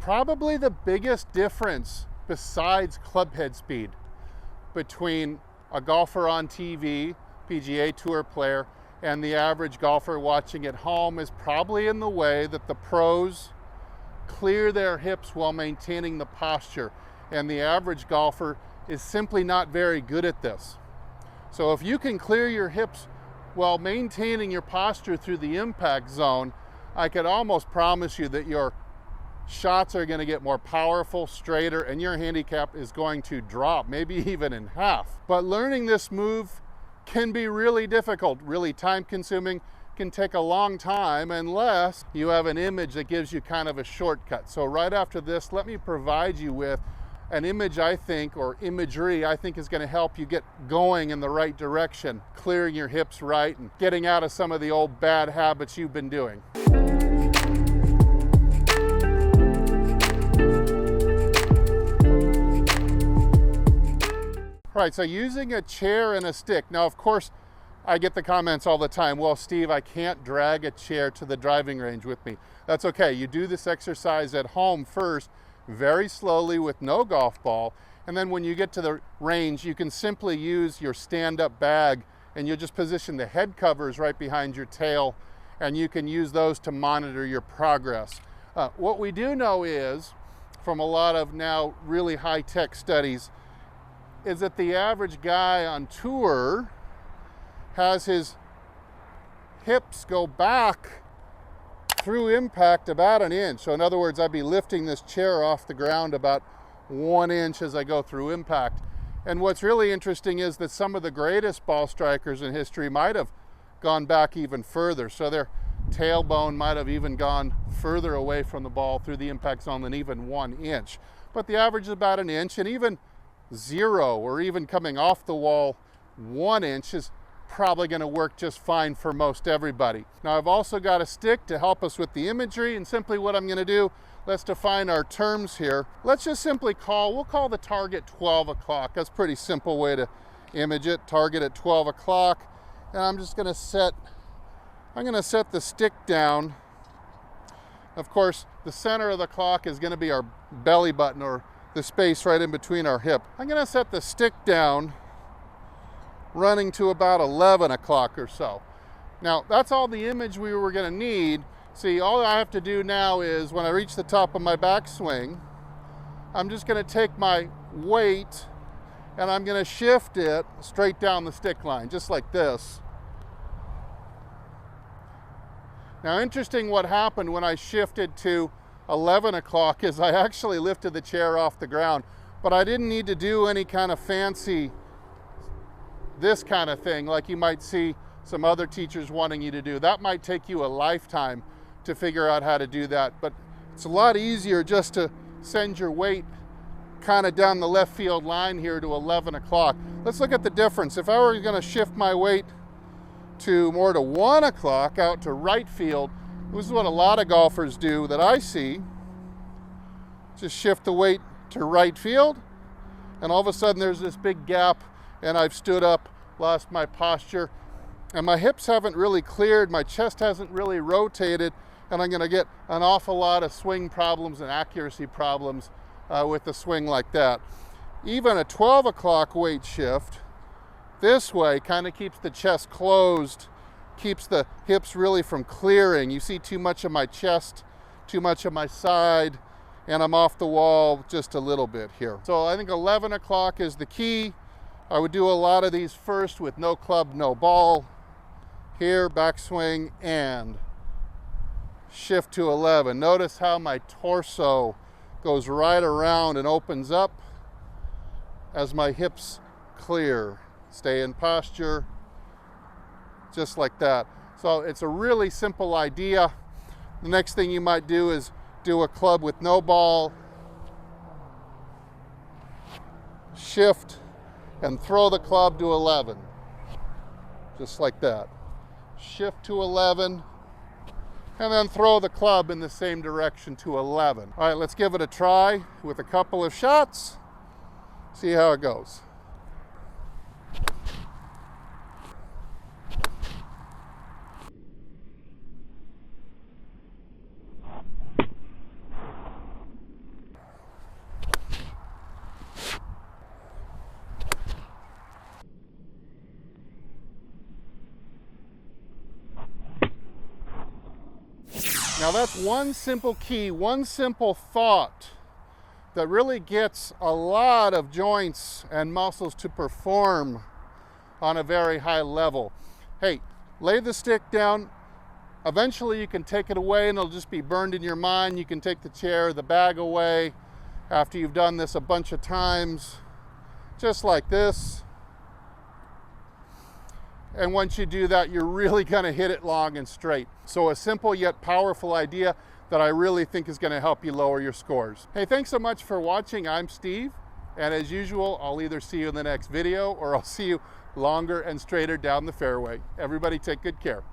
Probably the biggest difference besides clubhead speed between a golfer on TV, PGA Tour player, and the average golfer watching at home is probably in the way that the pros clear their hips while maintaining the posture, and the average golfer is simply not very good at this. So if you can clear your hips while maintaining your posture through the impact zone, I could almost promise you that your shots are going to get more powerful, straighter, and your handicap is going to drop, maybe even in half. But learning this move can be really difficult, really time consuming, can take a long time unless you have an image that gives you kind of a shortcut. So right after this, let me provide you with an image I think, or imagery I think, is going to help you get going in the right direction, clearing your hips right and getting out of some of the old bad habits you've been doing. All right, so using a chair and a stick. Now, of course, I get the comments all the time, well, Steve, I can't drag a chair to the driving range with me. That's okay. You do this exercise at home first, very slowly with no golf ball. And then when you get to the range, you can simply use your stand-up bag and you'll just position the head covers right behind your tail, and you can use those to monitor your progress. What we do know is, from a lot of now really high-tech studies, is that the average guy on tour has his hips go back through impact about an inch. So in other words, I'd be lifting this chair off the ground about 1 inch as I go through impact. And what's really interesting is that some of the greatest ball strikers in history might have gone back even further. So their tailbone might have even gone further away from the ball through the impact zone than even 1 inch. But the average is about an inch, and even 0 or even coming off the wall 1 inch is probably going to work just fine for most everybody. Now, I've also got a stick to help us with the imagery, and simply what I'm going to do, let's define our terms here. Let's just simply we'll call the target 12 o'clock. That's a pretty simple way to image it. Target at 12 o'clock. And I'm just going to set the stick down. Of course, the center of the clock is going to be our belly button, or the space right in between our hip. I'm going to set the stick down running to about 11 o'clock or so. Now, that's all the image we were going to need. See, all I have to do now is, when I reach the top of my backswing, I'm just going to take my weight and I'm going to shift it straight down the stick line, just like this. Now, interesting, what happened when I shifted to 11 o'clock is I actually lifted the chair off the ground, but I didn't need to do any kind of fancy this kind of thing like you might see some other teachers wanting you to do. That might take you a lifetime to figure out how to do that, but it's a lot easier just to send your weight kind of down the left field line here to 11 o'clock. Let's look at the difference. If I were going to shift my weight to more to 1 o'clock out to right field, this is what a lot of golfers do that I see. Just shift the weight to right field, and all of a sudden there's this big gap, and I've stood up, lost my posture, and my hips haven't really cleared, my chest hasn't really rotated, and I'm going to get an awful lot of swing problems and accuracy problems with a swing like that. Even a 12 o'clock weight shift this way kind of keeps the chest closed, keeps the hips really from clearing. You see too much of my chest, too much of my side, and I'm off the wall just a little bit here. So I think 11 o'clock is the key. I would do a lot of these first with no club, no ball. Here, backswing, and shift to 11. Notice how my torso goes right around and opens up as my hips clear. Stay in posture, just like that. So it's a really simple idea. The next thing you might do is do a club with no ball, shift, and throw the club to 11, just like that. Shift to 11, and then throw the club in the same direction to 11. All right, let's give it a try with a couple of shots, see how it goes. Now that's one simple key, one simple thought that really gets a lot of joints and muscles to perform on a very high level. Hey, lay the stick down. Eventually you can take it away and it'll just be burned in your mind. You can take the chair or the bag away after you've done this a bunch of times, just like this. And once you do that, you're really gonna hit it long and straight. So a simple yet powerful idea that I really think is gonna help you lower your scores. Hey, thanks so much for watching. I'm Steve, and as usual, I'll either see you in the next video or I'll see you longer and straighter down the fairway. Everybody take good care.